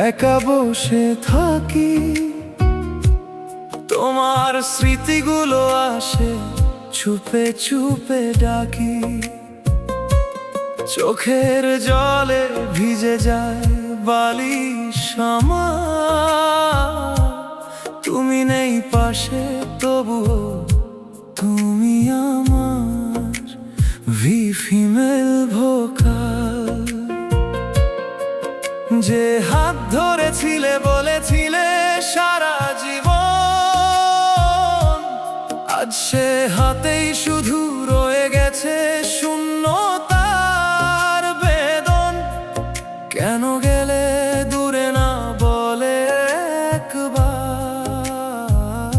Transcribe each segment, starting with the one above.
একা বসে থাকি, তোমার স্মৃতিগুলো আসে চুপে চুপে ডাকি। চোখের জলে ভিজে যায় বালিশ আমার, তুমি নেই পাশে তবুও তুমি আমার ফিমেল ভোকাল। যে হাত ধরেছিলে বলেছিলে সারা জীবন, আজ সে হাতেই শুধু রয়ে গেছে শূন্যতার বেদন। কেন গেলে দূরে না বলে একবার,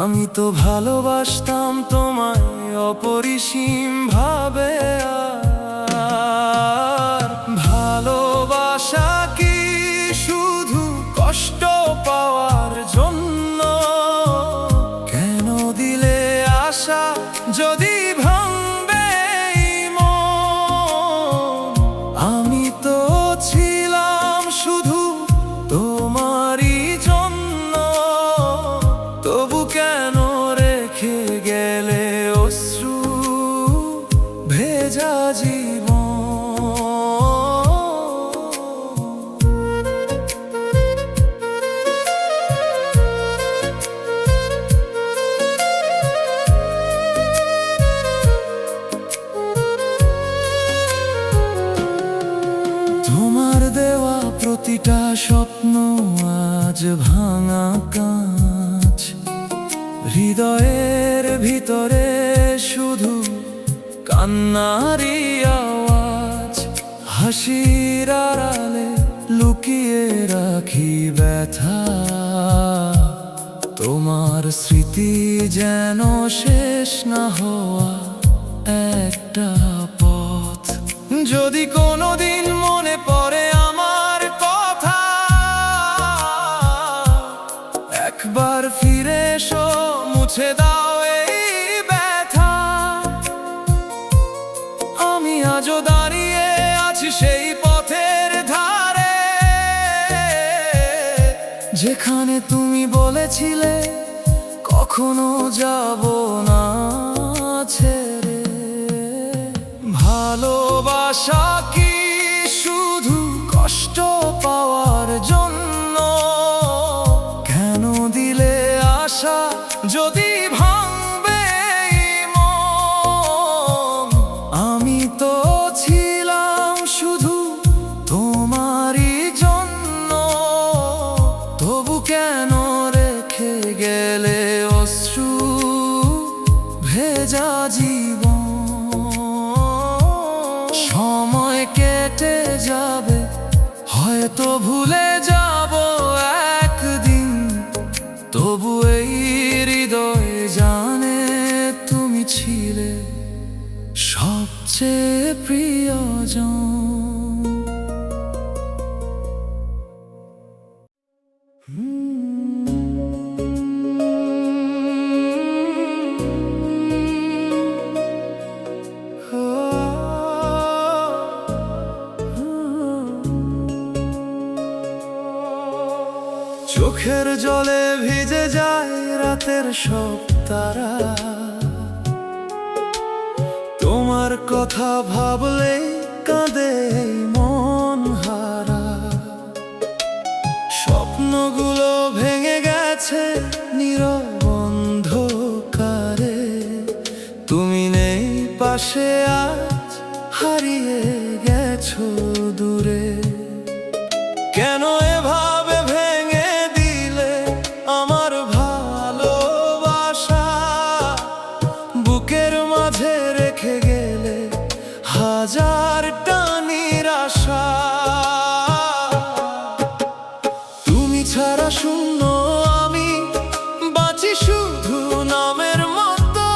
আমি তো ভালোবাসতাম তোমায় অপরিসীম ভাবে। আর ভালোবাসা কি শুধু কষ্ট পাওয়ার জন্য? কেন দিলে আশা যদি ভাঙবে মন? আমি তো ছিলাম শুধু তোমারই জন্য, তবু কেন রেখে গেলে অশ্রু ভেজা জীবন? তোমার দেওয়া প্রতিটা স্বপ্ন আজ ভাঙা কাঁচ, হৃদয়ের ভিতরে শুধু কান্নারই আওয়াজ। হাসির আড়ালে লুকিয়ে রাখি ব্যথা, তোমার স্মৃতি যেন শেষ না হওয়া একটা পথ। যদি কোনোদিন মনে পড়ে আমার কথা, একবার ফিরে এসো, মুছে দাও এই ব্যথা। আমি আজও দাঁড়িয়ে আছি সেই পথের ধারে, যেখানে তুমি বলেছিলে কখনো যাব না ছেড়ে। ভালোবাসা কি শুধু কষ্ট পাওয়ার জন্য? কেন দিলে আশা যদি ভাঙবে মন? আমি তো ছিলাম শুধু তোমারই জন্য, তবু কেন রেখে গেলে অশ্রু ভেজা জীবন? সময় কেটে যাবে, হয়তো ভুলে যাব একদিন, তবু এই হৃদয় জানে তুমি ছিলে সবচেয়ে প্রিয়জন। চোখের জলে ভিজে যায় রাতের সব তারা, তোমার কথা ভাবলেই কাঁদে এই মন হারা। স্বপ্নগুলো ভেঙে গেছে নীরব অন্ধকারে, তুমি নেই পাশে আজ হারিয়ে গেছো দূরে। কেন এভাবে ভেঙে দিলে আমার ভালোবাসা? বুকের মাঝে রেখে গেলে হাজারটা নিরাশা। তুমি ছাড়া শূন্য আমি, বাঁচি শুধু নামের মতো।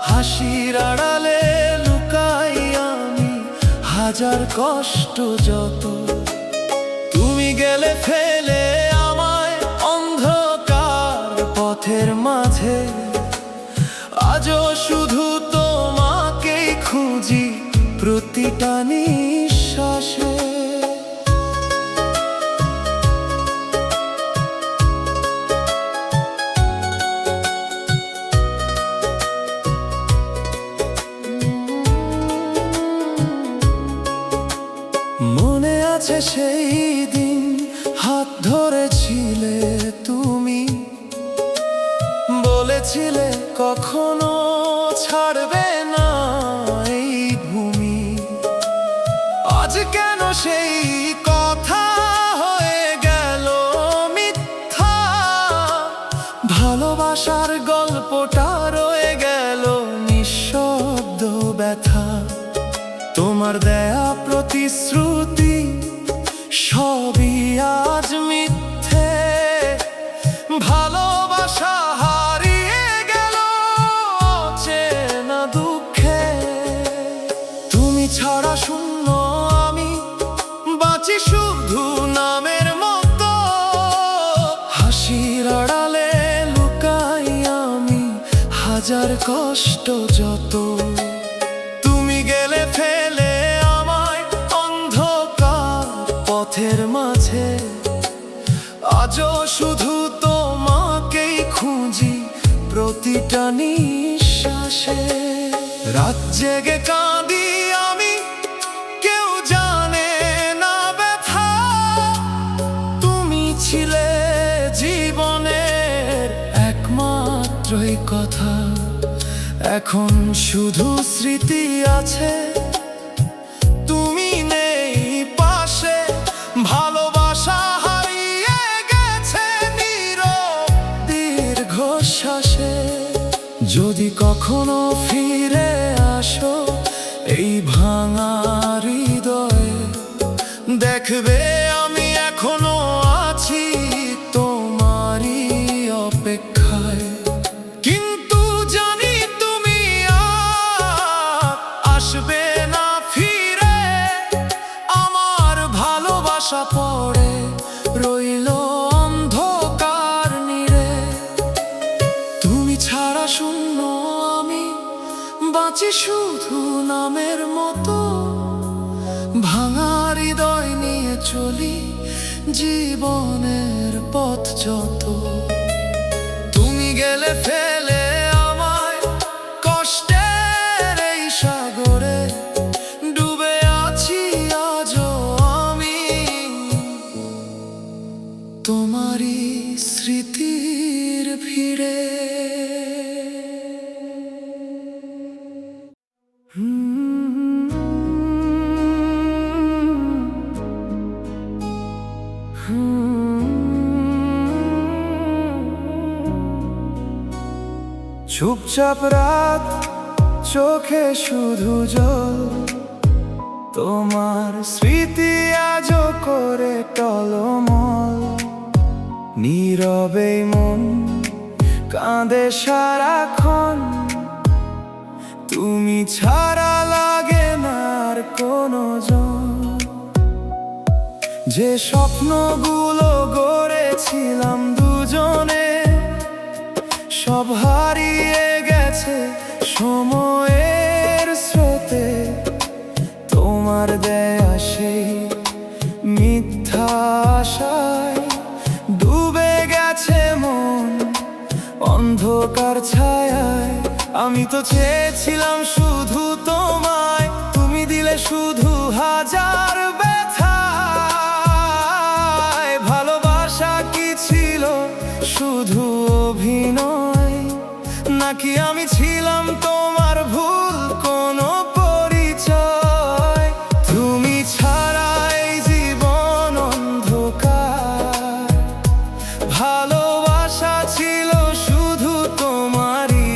হাসির আড়ালে লুকাই আমি হাজার কষ্ট যত। তুমি গেলে ফেলে আমায় অন্ধকার পথের মাঝে, আজও শুধু তোমাকেই খুঁজি প্রতিটা নিঃশ্বাসে। সেই দিন হাত ধরেছিলে তুমি, বলেছিলে কখনো ছাড়বে না এই ভূমি। আজ কেন সেই কথা হয়ে গেল মিথ্যা? ভালোবাসার গল্পটা রয়ে গেল নিঃশব্দ ব্যথা। তোমার দেয়া প্রতিশ্রুতি সবই আজ মিথ্যে। ভালোবাসা হারিয়ে গেল অচেনা দুঃখে। তুমি ছাড়া শূন্য আমি, বাঁচি শুধু নামের মতো। হাসির আড়ালে লুকাই আমি হাজার কষ্ট যত। তুমি গেলে ফেলে আমায় অন্ধকার পথের মাঝে। আজও শুধু তোমাকেই খুঁজি প্রতিটা নিঃশ্বাসে। রাত জেগে কাঁদি আমি, কেউ জানে না ব্যথা। তুমি ছিলে জীবনের একমাত্রই কথা। এখন শুধু স্মৃতি আছে, তুমি নেই পাশে। ভালোবাসা হারিয়ে গেছে নীরব দীর্ঘশ্বাসে। যদি কখনো ফিরে আসো এই ভাঙা হৃদয়ে, দেখবে আমি এখনো আছি তোমারই অপেক্ষায়। কিন্তু জানি তুমি আর আসবে না ফিরে। আমার ভালোবাসা পড়ে রইল অন্ধকার নীড়ে। তুমি ছাড়া শূন্য আমি, বাঁচি শুধু নামের মতো। ভাঙা হৃদয় নিয়ে চলি জীবনের পথ যত। তুমি গেলে ফেলে আমায় কষ্টের এই সাগরে। ডুবে আছি আজও আমি তোমারই স্মৃতির ভিড়ে। চুপচাপ রাত, চোখে শুধু জল। তোমার স্মৃতি আজও করে টলমল। নীরবে মন কাঁদে সারাক্ষণ। তুমি ছাড়া লাগে না আর কোনো জন। যে স্বপ্নগুলো গড়েছিলাম দুজনে, সব হারিয়ে গেছে সময়ের স্রোতে। তোমার দেয়া সেই মিথ্যা আশায় ডুবে গেছে মন অন্ধকার ছায়ায়। আমি তো চেয়েছিলাম শুধু তোমায়, তুমি দিলে শুধু হাজার ব্যথা। ভালোবাসা কি ছিল শুধু অভিনয়, নাকি আমি ছিলাম তোমার ভুল কোনো পরিচয়? তুমি ছাড়া এই জীবন অন্ধকার। ভালোবাসা ছিল শুধু তোমারই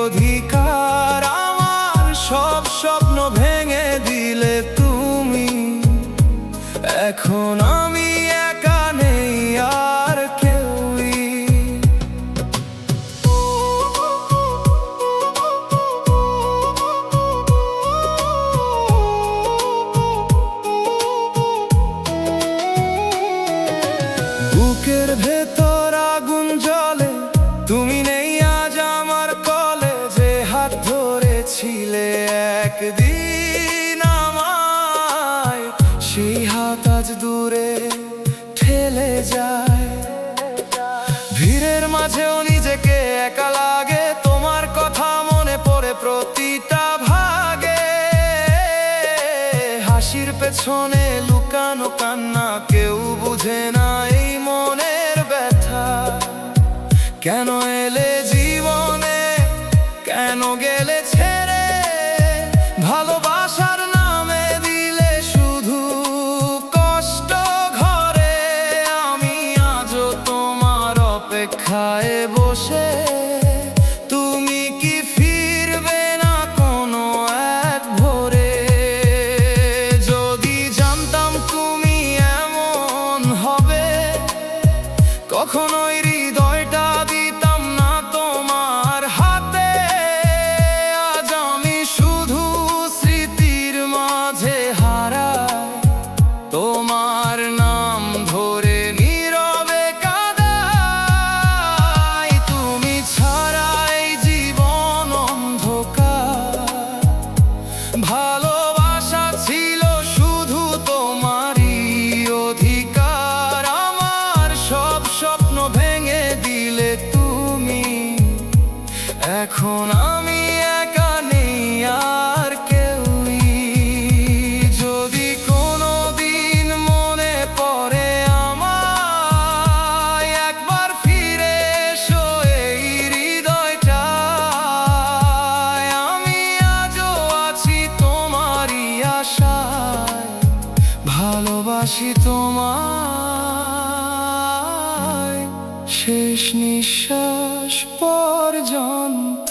অধিকার। আমার সব স্বপ্ন ভেঙে দিলে তুমি। এখন আমি একা নেই আর কেউই। বুকের ভেতর আগুন জ্বলে, তুমি নেই আজ আমার কলে। যে হাত ধরেছিলে একদিন আমায়, সেই হাত আজ দূরে ঠেলে যায়। ভিড়ের মাঝেও নিজেকে একা লাগে, তোমার কথা মনে পড়ে প্রতিটা ভাগে। হাসির পেছনে লুকানো কান্না, কেউ বুঝে না এই মনের ব্যথা। কেন এলে জীবনে, কেন গেলে ছেড়ে, ভালোবাসার নামে দিলে শুধু কষ্ট ঘরে। আমি আজও তোমার অপেক্ষায় বসে, তুমি কি ফিরবে না কোনো এক ভোরে? যদি জানতাম তুমি এমন হবে, কখনোই হৃদয়টা দিতাম না তোমার হাতে। আজ আমি শুধু স্মৃতির মাঝে হারাই, তোমার নাম ধরে নীরবে কাঁদাই। তুমি ছাড়াই জীবন অন্ধকার, ভালোবাসা ছিল শুধু তোমারই অধিকার। আমার সব স্বপ্ন ভেঙে দিলে তুমি, এখন আমি একা নেই আর কেউই। যদি কোনো দিন মনে পড়ে আমায়, একবার ফিরে এসো এই হৃদয়টায়। আমি আজও আছি তোমারই আশায়, ভালোবাসি তোমায় শেষ নিঃশ্বাস পর্যন্ত।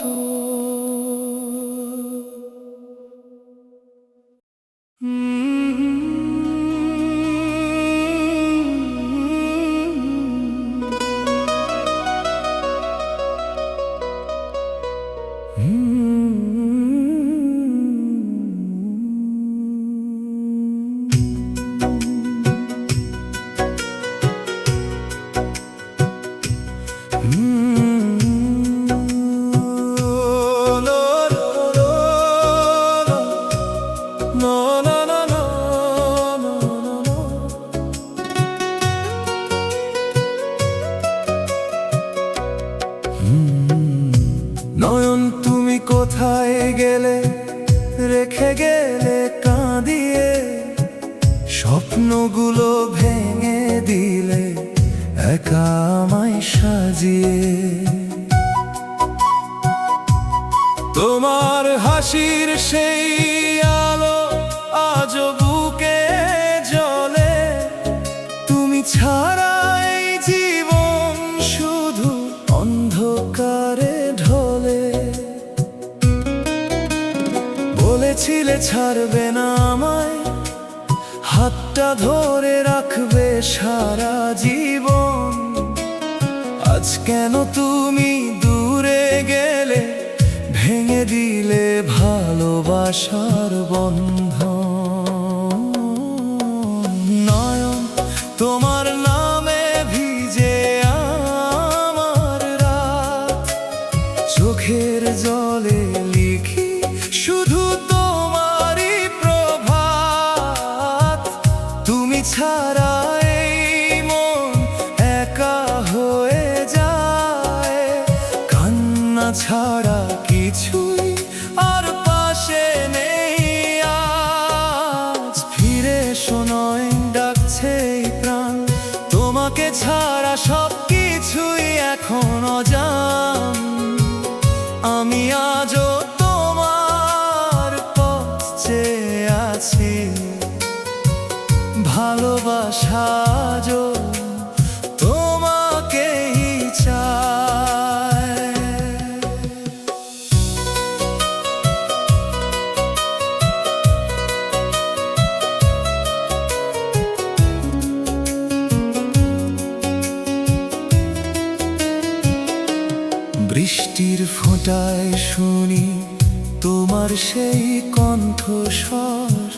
নয়ন তুমি কোথায় গেলে, রেখে গেলে কাঁদিয়ে, স্বপ্নগুলো ভেঙে দিলে একা আমায় সাজিয়ে। তোমার হাসির সেই আলো আজও বুকে জ্বলে, তুমি ছাড়া এই জীবন শুধু অন্ধকারে ঢলে। বলেছিলে ছাড়বে না আমায়, হাতটা ধরে রাখবে সারা জীবন। আজ কেন তুমি দূরে গেলে, ভেঙে দিলে ভালোবাসার বন্ধন। নয়ন তোমার নামে ভিজে আমার রাত, চোখের জলে লিখি শুধু তোমারই প্রভাত। তুমি ছাড়া এই মন একা হয়ে যায়, কান্না ছাড়া কিছুই আর পাশে নেই আজ। ফিরে এসো নয়ন ডাকছে এই প্রাণ, তোমাকে ছাড়া সব কিছুই এখন অজান। আমি আজও তোমার পথ চেয়ে আছি, ভালোবাসা আজও তোমাকেই চায়। বৃষ্টির ফোঁটায় শুনি তোমার সেই কণ্ঠস্বর,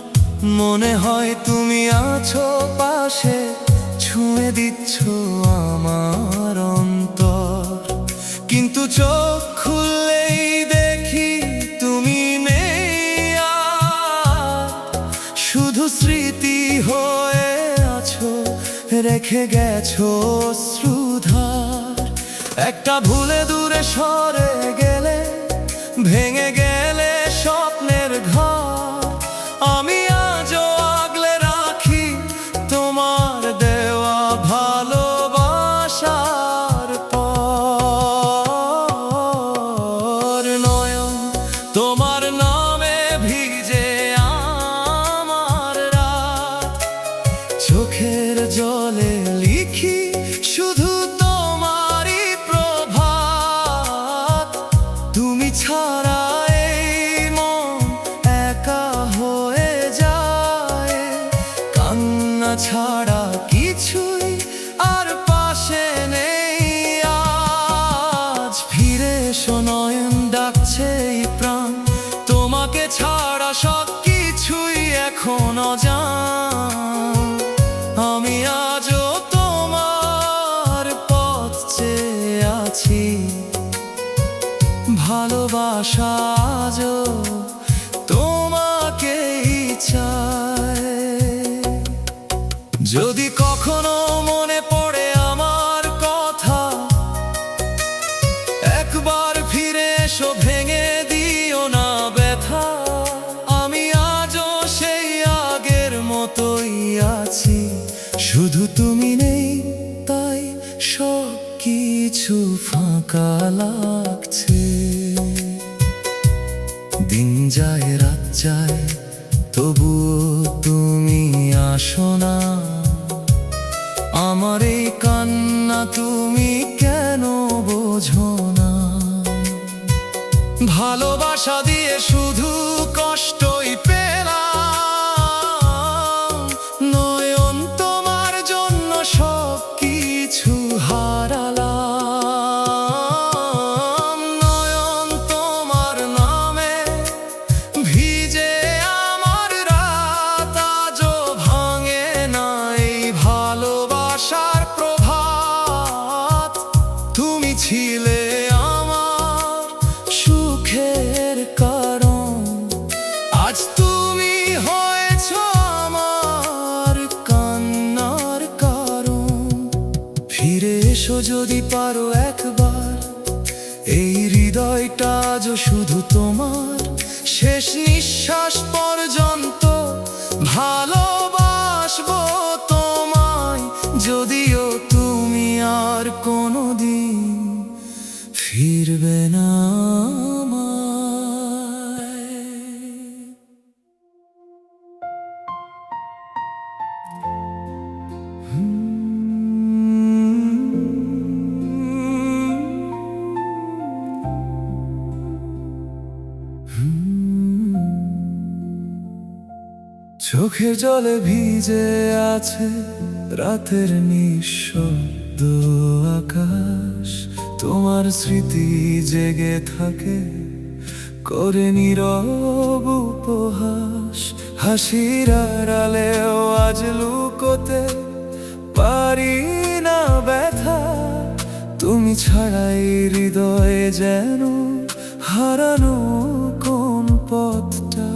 মনে হয় তুমি আছো পাশে, ছুঁয়ে দিচ্ছ আমার অন্তর। কিন্তু চোখ খুললেই দেখি তুমি নেই আর, শুধু স্মৃতি হয়ে আছো, রেখে গেছো অশ্রুধার। একটা ভুলে দূরে সরে গেলে, ভেঙে গেলে স্বপ্নের ঘর। আমি আজও আগলে রাখি তোমার অজান। আমি আজও তোমার পথ চেয়ে আছি, ভালোবাসা আজও তোমাকেই চায়। যদি কখনো মনে পড়ে আমার কথা, একবার ফিরে এসো, ভেঙে দিও না ব্যথা। আমি আজও সেই আগের মতোই আছি, শুধু তুমি নেই তাই সব কিছু ফাঁকা লাগছে। দিন যায় রাত যায় তবুও তুমি আসো না, আমার এই কান্না তুমি কেন বোঝো না? ভালোবাসা দিয়ে শুধু কষ্টই পেলাম, নয়ন তোমার জন্য সব কিছু হারালাম। নয়ন তোমার নামে ভিজে আমার রাত, আজও ভাঙে না এই ভালোবাসার প্রভাত। তুমি ছিলে আমার সুখের কারণ, আজ তুমি হয়েছ আমার কান্নার কারণ। ফিরে এসো যদি পারো একবার, এই হৃদয়টা আজও শুধু তোমার। শেষ নিঃশ্বাস পর্যন্ত ভালোবাসবো তোমায়, যদিও তুমি আর কোনোদিন ফিরবে না আমায়। চোখের জলে ভিজে আছে রাতের নিঃশব্দ আকাশ, তোমার স্মৃতি জেগে থাকে করে নীরব উপহাস। হাসির আড়ালেও আজ লুকোতে পারি না ব্যথা, তুমি ছাড়াই হৃদয়ে যেন হারানো কোন পথটা।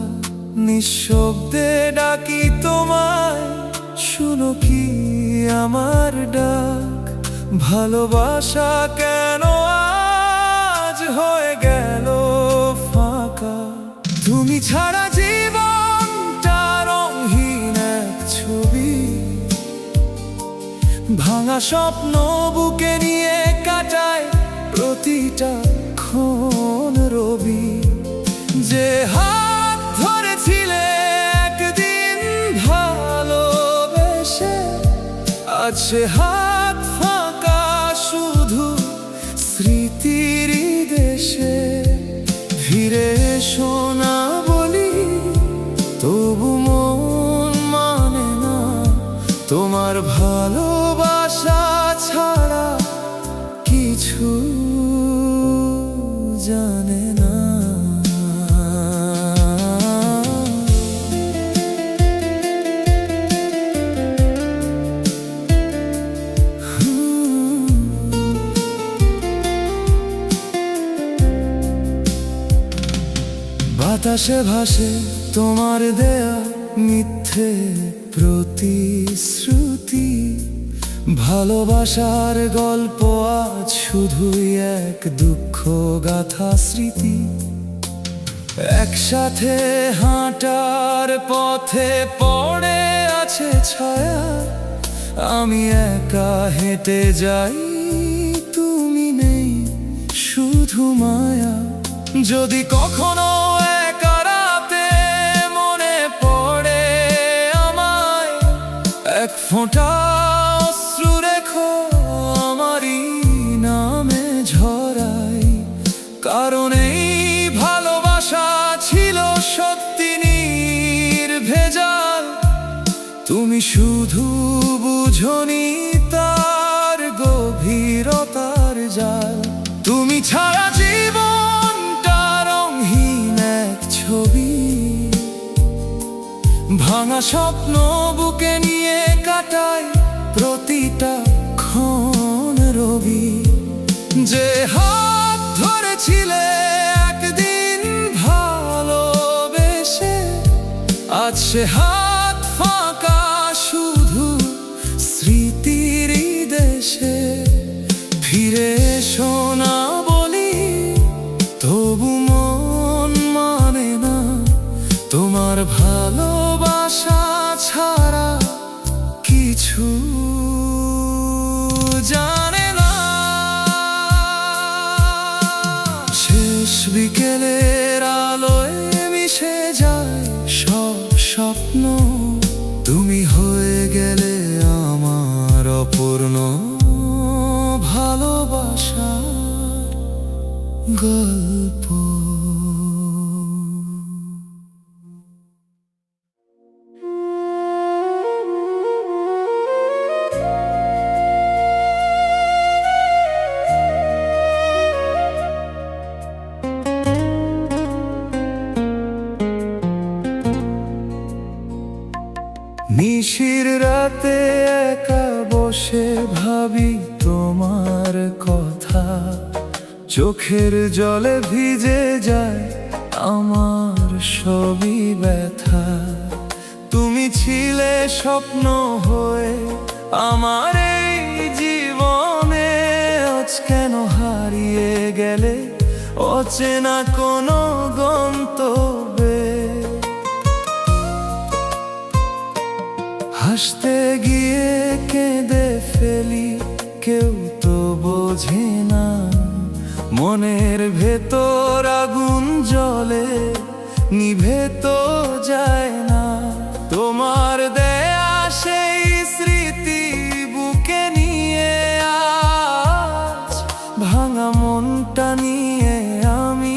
নিঃশব্দে ডাকি তোমায়, শুনো কি আমার ডাক? ভালোবাসা কেন আজ হয়ে গেল ফাঁকা? তুমি ছাড়া জীবনটা রঙহীন এক ছবি, ভাঙা স্বপ্ন বুকে নিয়ে কাটায় প্রতিটা ক্ষণ রবি। যে হাত ধরেছিলে একদিন ভালোবেসে, আজ সে হাত ফাঁকা শুধু স্মৃতির দেশে। ফিরে এসো না বলি তবু মন মানে না, তোমার ভালোবাসা ছাড়া কিছু জানে না। বাতাসে ভাসে তোমার দেয়া মিথ্যে প্রতিশ্রুতি, ভালোবাসার গল্প আজ শুধুই এক দুঃখ গাথা স্মৃতি। একসাথে হাঁটার পথে পড়ে আছে ছায়া, আমি একা হেঁটে যাই, তুমি নেই শুধু মায়া। যদি কখনো একা রাতে মনে পড়ে আমায়, এক ফোঁটা অশ্রু রেখো আমারই নামে ঝরাই। কারণ এই ভালোবাসা ছিল সত্যি নির্ভেজাল, তুমি শুধু বুঝোনি তার গভীরতার জাল। তুমি ছাড়া জীবনটা রঙহীন এক ছবি, ভাঙা স্বপ্ন বুকে নিয়ে কাটাই প্রতিটা ক্ষণ রবি। যে হাত ধরেছিলে একদিন ভালোবেসে, আজ সে হাত ফাঁকা, শুধু স্মৃতির দেশে। ফিরে এসো না বলি, তবু মন মানে না, তোমার ভালোবাসা ছাড়া কিছু জানে না। শেষ বিকেলের আলোয় মিশে যায় সব স্বপ্ন, তুমি হয়ে গেলে আমার অপূর্ণ ভালোবাসার গল্প। নিশির রাতে একা বসে ভাবি তোমার কথা, চোখের জলে ভিজে যায় আমার সবই ব্যথা। তুমি ছিলে স্বপ্ন হয়ে আমার এই জীবনে, আজ কেন হারিয়ে গেলে অচেনা কোনো গন্তব্যে। হাসতে গিয়ে কেঁদে ফেলি, কেউ তো বোঝে না, মনের ভেতর আগুন জ্বলে নিভে তো যায় না। তোমার দেয়া সেই স্মৃতি বুকে নিয়ে আজ ভাঙা মনটা নিয়ে আমি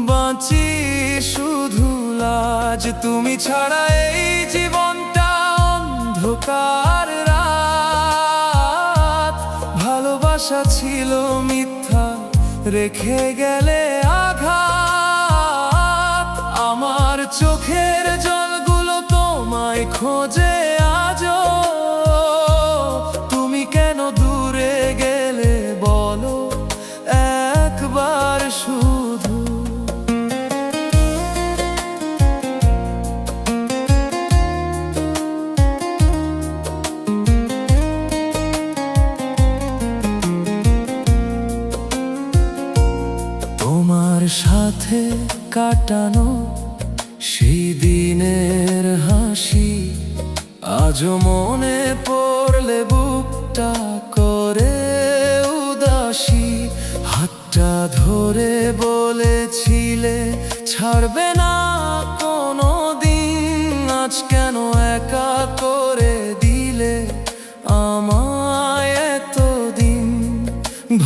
বাঁচি শুধু লাজ। তুমি ছাড়া এই জীবনটা অন্ধকার রাত, ভালোবাসা ছিল মিথ্যা, রেখে গেলে আঘাত। আমার চোখের জলগুলো তোমায় খোঁজে আজও, তুমি কেন দূরে গেলে বলো একবার শুধু। তোমার সাথে কাটানো সেই দিনের হাসি, আজও মনে পড়লে বুকটা করে উদাসী। হাতটা ধরে বলেছিলে ছাড়বে না কোনো দিন, আজ কেন একা করে দিলে আমায় এতদিন।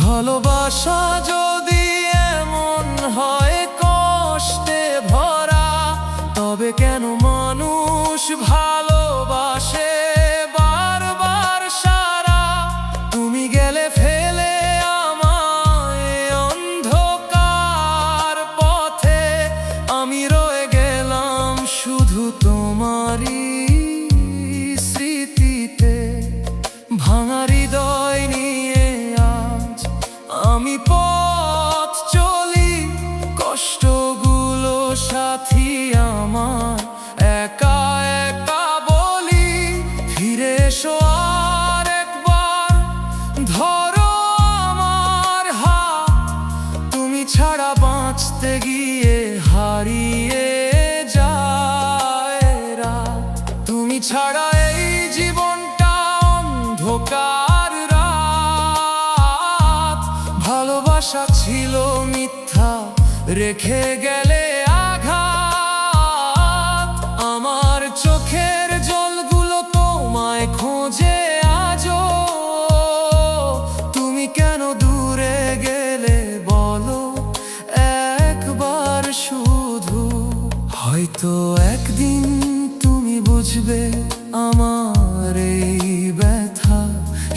ভালোবাসা যদি এমন হয় কষ্টে ভরা, তবে কেন মানুষ ভালোবাসে বারবার সারা। তুমি গেলে ফেলে আমায় অন্ধকার পথে, আমি রয়ে গেলাম শুধু তোমারই স্মৃতিতে। ভাঙা হৃদয় নিয়ে আজ আমি পথ চলি, কষ্টগুলো সাথী আমার, একা একা বলি। ফিরে এসো আর একবার, ধরো আমার হাত, তুমি ছাড়া বাঁচতে গিয়ে হারিয়ে যায় রাত। তুমি ছাড়া এই জীবনটা অন্ধকার রাত, ভালোবাসা ছিল মিথ্যা, রেখে গেলে আঘাত। আমার চোখের জলগুলো তোমায় খোঁজে আজও, তুমি কেন দূরে গেলে বলো একবার শুধু। হয়তো একদিন তুমি বুঝবে আমার এই ব্যথা,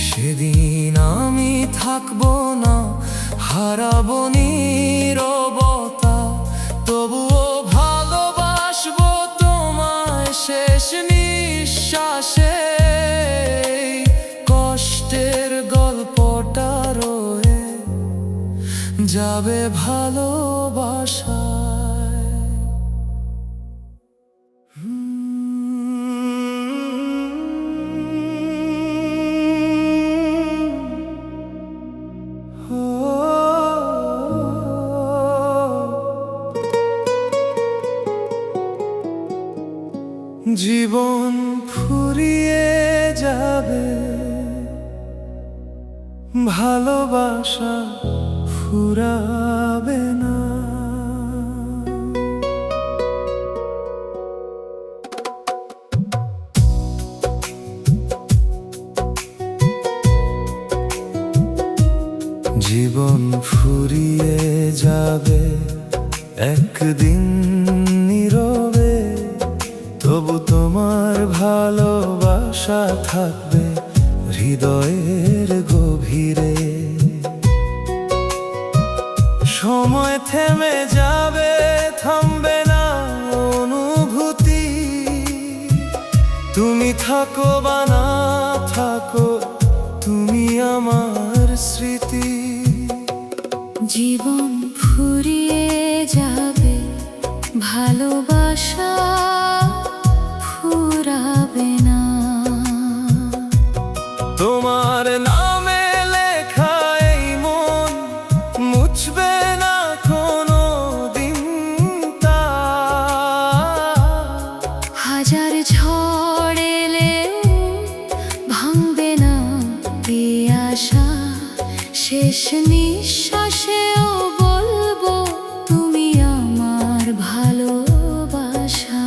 সেদিন আমি থাকবো না, হারাবো নীরবতা। তবুও ভালোবাসবো তোমায় শেষ যাবে ভালোবাসায়। জীবন ফুরিয়ে যাবে, ভালোবাসা ফুরাবে না। জীবন ফুরিয়ে যাবে একদিন নীরবে, তবু তোমার ভালোবাসা থাকবে হৃদয়ের গভীরে। সময় থেমে যাবে, থামবে না অনুভূতি। তুমি থাকো বা না থাকো, তুমি আমার স্মৃতি। জীবন ফুরিয়ে যাবে, ভালোবাসা ফুরাবে না। তোমার নামে লেখা এই মন মুছবে না কোনো দিন তা। হাজার ঝড় এলেও ভাঙবে না এ আশা। শেষ নিঃশ্বাসেও বলবো তুমি আমার ভালোবাসা।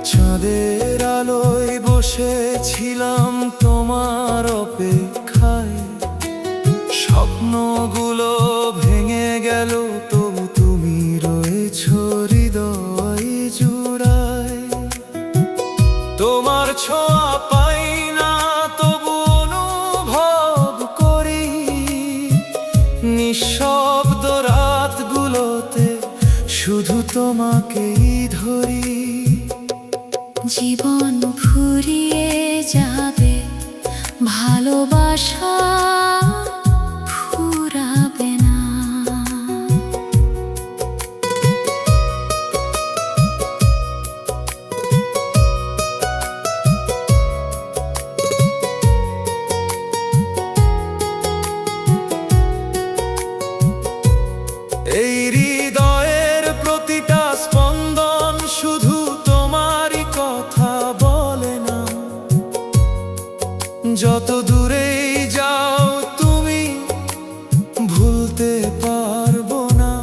চাঁদের আলোয় বসেছিলাম তোমার অপেক্ষায়, স্বপ্নগুলো ভেঙে গেল, তবু তুমি রয়েছো হৃদয় জুড়ায়। তোমার ছোঁয়া পাই না, তবু অনুভব করি নিঃশব্দ রাতগুলোতে শুধু তোমাকেই ধরি। জীবন ফুরিয়ে যাবে, ভালোবাসা ফুরাবে না। এই হৃদয়ের প্রতিটা স্পন্দন শুধু তোমারই কথা বলে না। যত দূরেই যাও তুমি, ভুলতে পারবো না।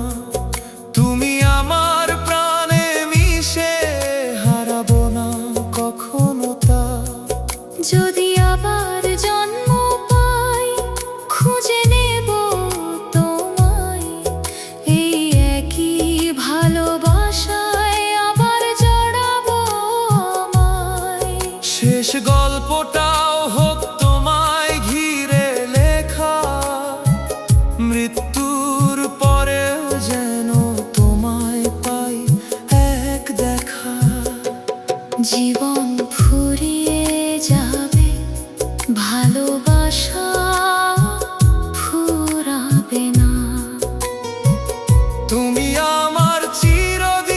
তুমি আমার প্রাণে মিশে, হারাবো না কখনো তা। যদি আবার জন্ম পাই, খুঁজে নেব তোমায়। এই একই ভালোবাসায় আবার জড়াবো আমায়। শেষ গল্পটাও হোক তোমায় ঘিরে লেখা, মৃত্যুর পরেও যেন তোমায় পাই এক দেখা। জীবন ফুরিয়ে যাবে, ভালোবাসা ফুরাবে না। তুমি আমার চিরদিন,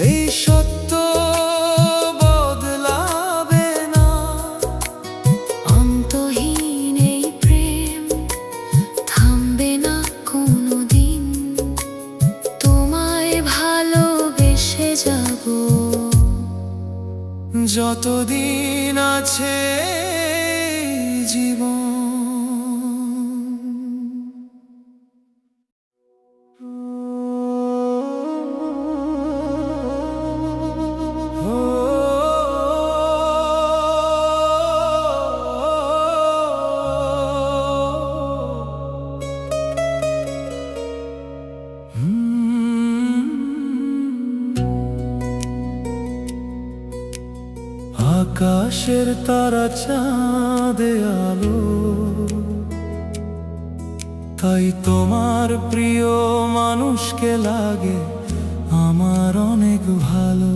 এই সত্য বদলাবে না। অন্তহীন এই প্রেম থামবে না কোনোদিন। তোমায় ভালোবেসে যাব যতদিন আছে জীবন। আকাশের তারা চাঁদে আলো, তাই তোমার প্রিয় মানুষকে লাগে আমার অনেক ভালো।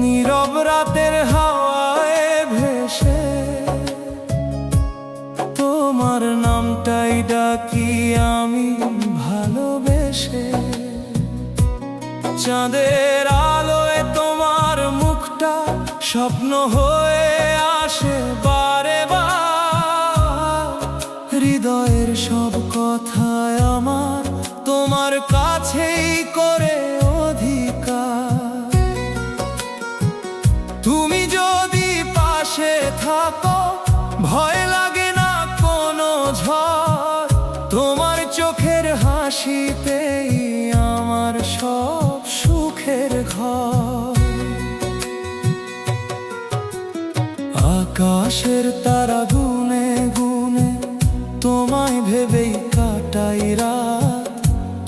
নীরব রাতের হাওয়ায় ভেসে তোমার নামটাই ডাকি আমি ভালোবেসে। চাঁদের আলোয় তোমার মুখটা স্বপ্ন হয়ে আসে বারে বার। হৃদয়ের সব কথায় আমার তোমার কাছেই করে অধিকার। তুমি যদি পাশে থাকো ভয় লাগে না কোনো ঝড়। তোমার চোখের হাসিতেই আমার সব সুখের ঘর। আকাশের তারা গুনে গুনে তোমায় ভেবেই কাটাই রাত।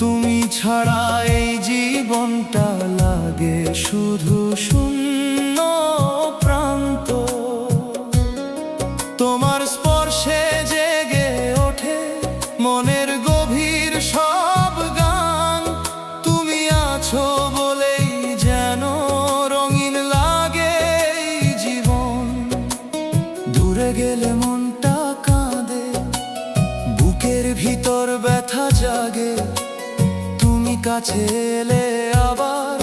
তুমি ছাড়া এই জীবনটা লাগে শুধু শূন্য প্রান্ত। তোমার স্পর্শে জেগে ওঠে মনের গভীর সব গান। তুমি আছো বলেই যেন রঙিন লাগে এই জীবন। দূরে গেলে মনটা কাঁদে, বুকের ভিতর ব্যথা জাগে। তুমি কাছে এলে আবার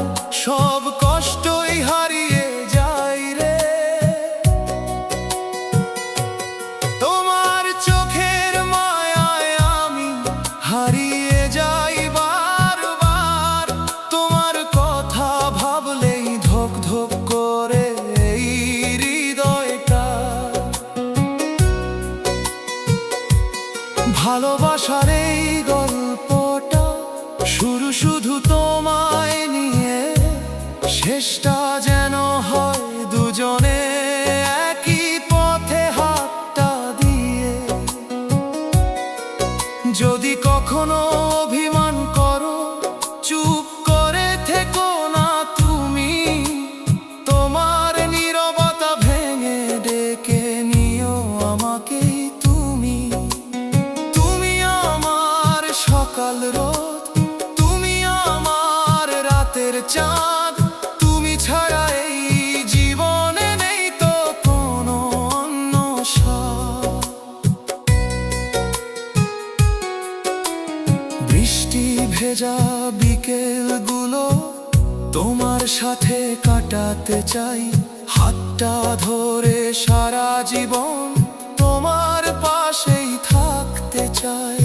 সব কষ্টই হারিয়ে যায় রে। তোমার চোখের মায়ায় আমি হারিয়ে যাই বারবার। তোমার কথা ভাবলেই ধক ধক করে এই হৃদয়টা। ভালোবাসার এই গল্পটা শুরু শুধু তোমায় নিয়ে। শেষটা যেন হয় দুজনে একই পথে হাতটা দিয়ে। যদি কখনো অভিমান করো চুপ করে থেকো না তুমি। তোমার নীরবতা ভেঙে ডেকে নিও আমাকেই তুমি। তুমি আমার সকাল রোদ, তুমি আমার রাতের চাঁদ। তুমি ছাড়া এই জীবনে নেই তো কোনো অন্য স্বাদ। বৃষ্টি ভেজা বিকেলগুলো তোমার সাথে কাটাতে চাই। হাতটা ধরে সারা জীবন তোমার পাশেই থাকতে চাই।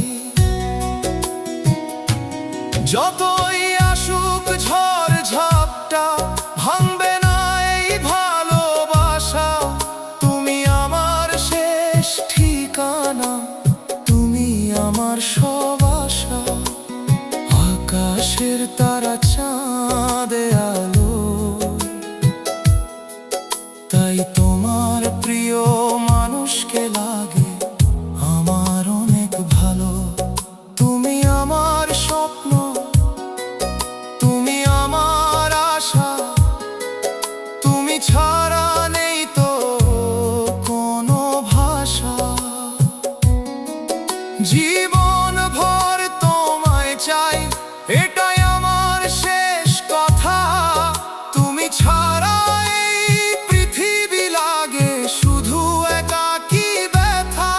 যতই আসুক ঝড় ঝাপটা ভাঙবে না এই ভালোবাসা। তুমি আমার শেষ ঠিকানা, তুমি আমার সব আশা। আকাশের তারা চাঁদে আলো, তাই তোমার প্রিয় মানুষকে লাগে আমার অনেক ভালো। তুমি আমার স্বপ্ন, তুমি আমার আশা। তুমি ছাড়া নেই তো কোনো ভাষা। জীবন ভর তোমায় চাই, এটাই আমার শেষ কথা। তুমি ছাড়া এই পৃথিবী লাগে শুধু একাকী ব্যথা।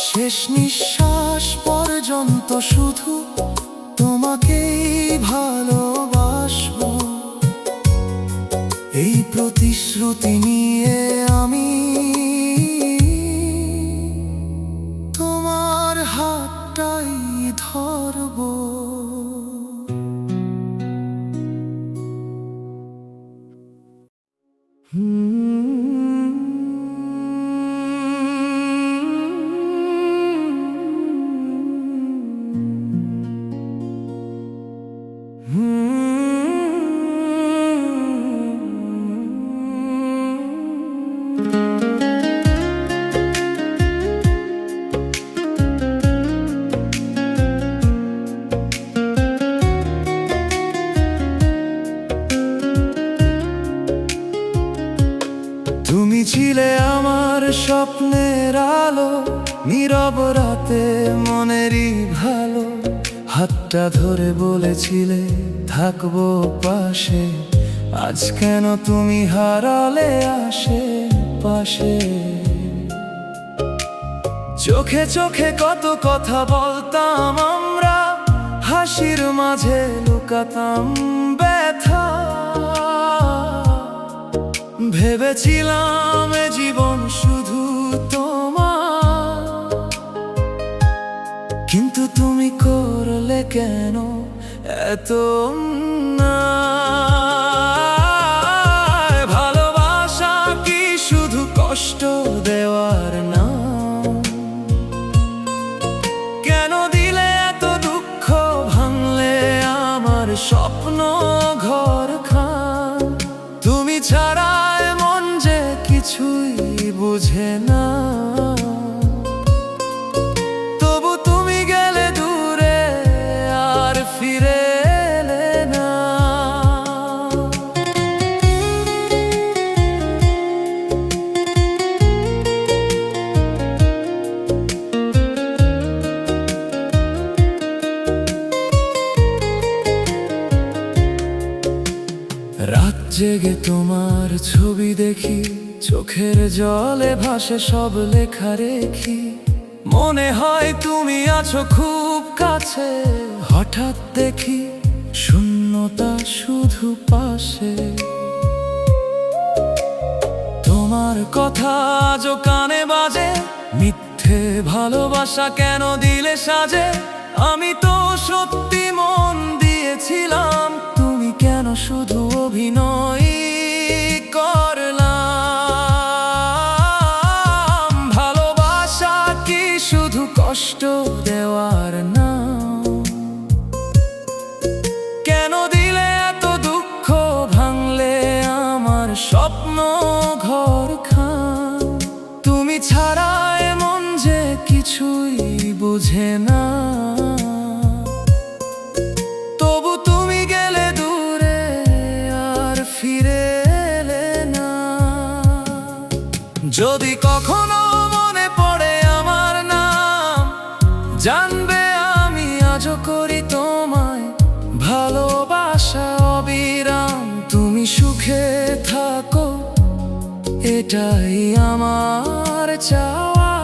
শেষ নিঃশ্বাস পর্যন্ত শুধু তোমাকেই ভালোবাসবো। এই প্রতিশ্রুতি নিয়ে আমি তোমার হাতটাই ধরবো। তুমি ছিলে আমার স্বপ্নের আলো, নীরব রাতে মনেরই ভালো। হাতটা ধরে বলেছিলে থাকবো পাশে। আজ কেন তুমি হারালে আসে পাশে? চোখে চোখে কত কথা বলতাম আমরা, হাসির মাঝে লুকাতাম ব্যথা। ভেবেছিলাম এ জীবন শুধু তোমার, কিন্তু তুমি করলে কেন এত অন্যায়? ভালোবাসা কি শুধু কষ্ট দেওয়ার না? কেন দিলে এত দুঃখ, ভাঙলে আমার স্বপ্ন ঘর খান? তুমি ছাড়া মন যে কিছুই বুঝে না, তবু তুমি গেলে দূরে আর ফিরে এলে না। রাত জেগে তোমার ছবি দেখি, চোখের জলে ভাসে সব লেখা রেখি। মনে হয় তুমি আছো খুব কাছে, হঠাৎ দেখি শূন্যতা শুধু পাশে। তোমার কথা আজও কানে বাজে, মিথ্যে ভালোবাসা কেন দিলে সাজে? আমি তো সত্যি মন দিয়েছিলাম, তুমি কেন শুধু অভিনয় করলাম? ভালোবাসা কি শুধু কষ্ট দেওয়ার না? কেন দিলে এত দুঃখ, ভাঙলে আমার স্বপ্ন ঘর খান? তুমি ছাড়া মন যে কিছুই বুঝে না, তবু তুমি গেলে দূরে আর ফিরে এলে না। যদি কখনো মনে পড়ে আমার নাম, জানবে আমি আজও করি তোমায় ভালোবাসা অবিরাম। তুমি সুখে থাকো, এটাই আমার চাওয়া।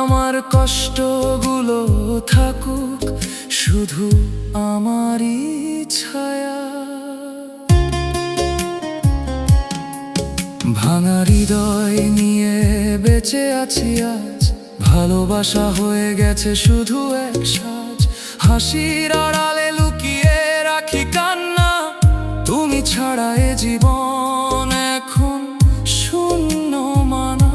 আমার কষ্টগুলো থাকুক শুধু আমারই ছায়া। ভাঙা হৃদয় নিয়ে বেঁচে আছি আজ, ভালোবাসা হয়ে গেছে শুধু এক সাজ। হাসির আড়ালে লুকিয়ে রাখি কান্না, তুমি ছাড়া এ জীবন এখন শূন্য মানা।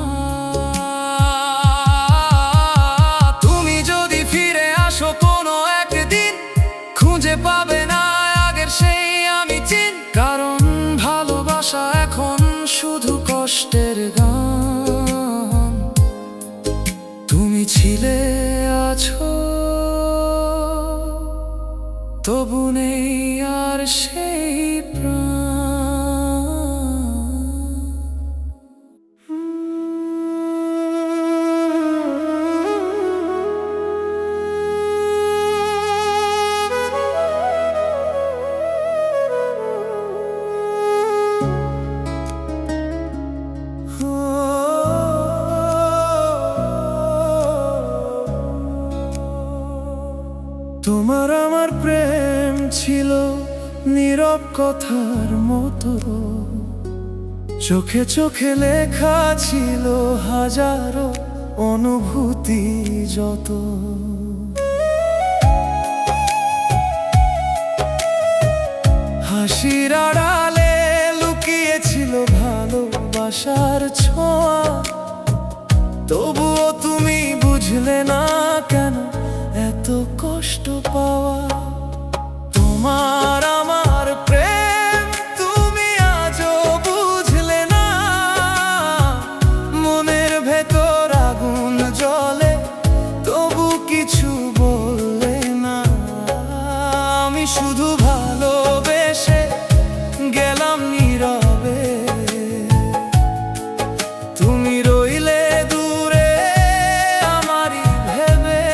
তুমি যদি ফিরে আসো কোনো একদিন, খুঁজে পাবে না আগের সেই আমি চিন। কারণ ভালোবাসা এখন শুধু কষ্টের গান। তুমি ছিলে আছো, তবু নেই আর সেই প্রাণ। তোমার আমার প্রেম ছিল নীরব কথার মতো, চোখে চোখে লেখা ছিল হাজারো অনুভূতি যত। হাসির আড়ালে লুকিয়েছিল ভালোবাসার ছোঁয়া, তবুও তুমি বুঝলে না কেন এত কষ্ট পাওয়া। তোমার আমার প্রেম তুমি আজও বুঝলে না, মনের ভেতর আগুন জ্বলে তবু কিছু বললে না। আমি শুধু ভালোবেসে গেলাম নীরবে, তুমি রইলে দূরে আমারই ভেবে।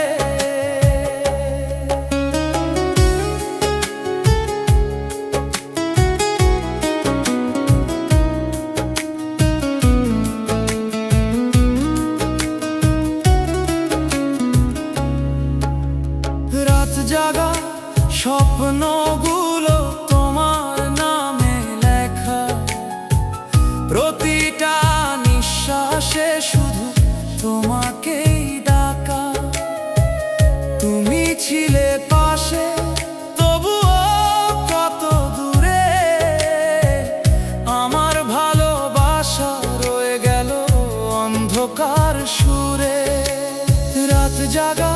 জাগা